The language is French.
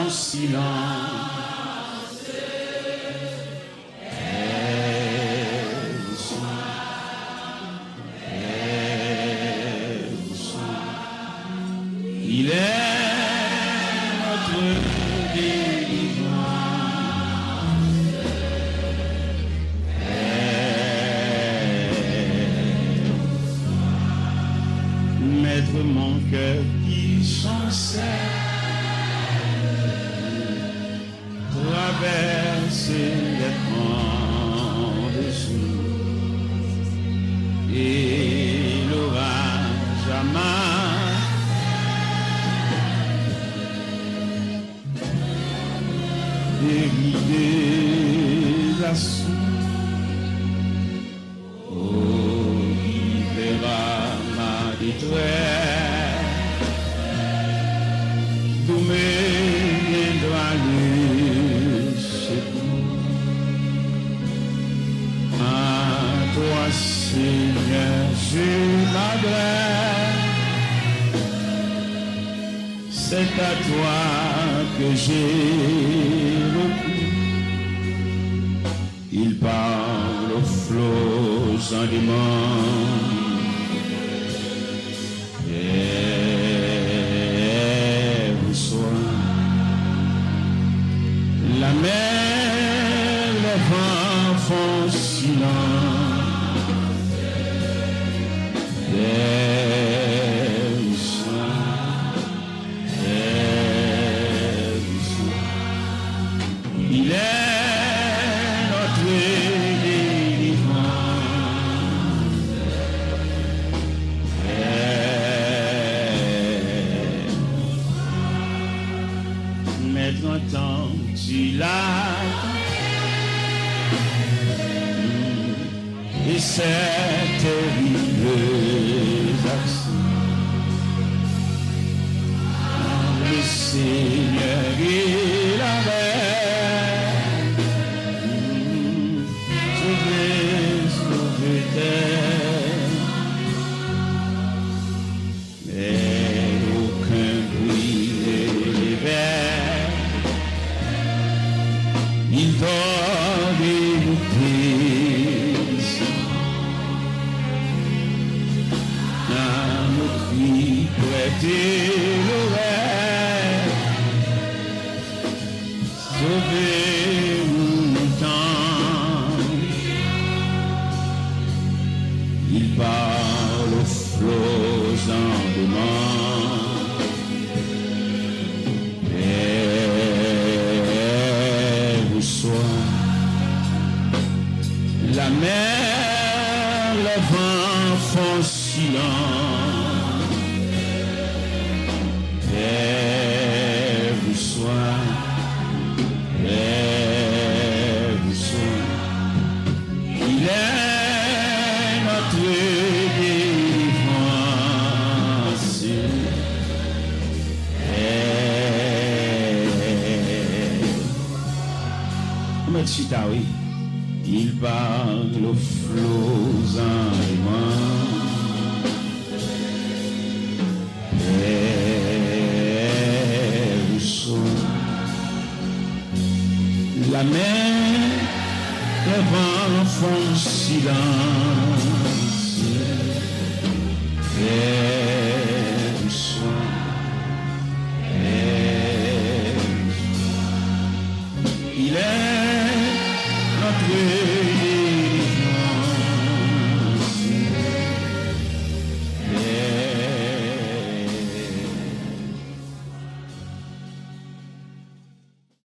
font silence. Il est notre délivrance. Maître, mon cœur qui sans cesse traverse les grands dessous et l'orage amarre. Des assauts, oh, il verra ma détresse, d'où me viendra le secours. À toi, Seigneur, je m'adresse, c'est à toi que j'ai recours. Il parle aux flots en demande. Et vous soir, la mer, les vents font silence. Et vous soir, il est notre délivrance. Maintenant, tant tu l'as, et cette terrible action, le Seigneur il avait sauvé terre, mais aucun bruit des vers, il dort dégoûté dans nos cris prêtés l'oreille. Sauvez-nous longtemps. Il parle aux flots en demande. Et vous soir, la mer, les vents font silence. Et vous soir, il est notre délivrance. Merci, oui. Il parle aux flots en demande. Et vous soir, la mer, les vents font silence.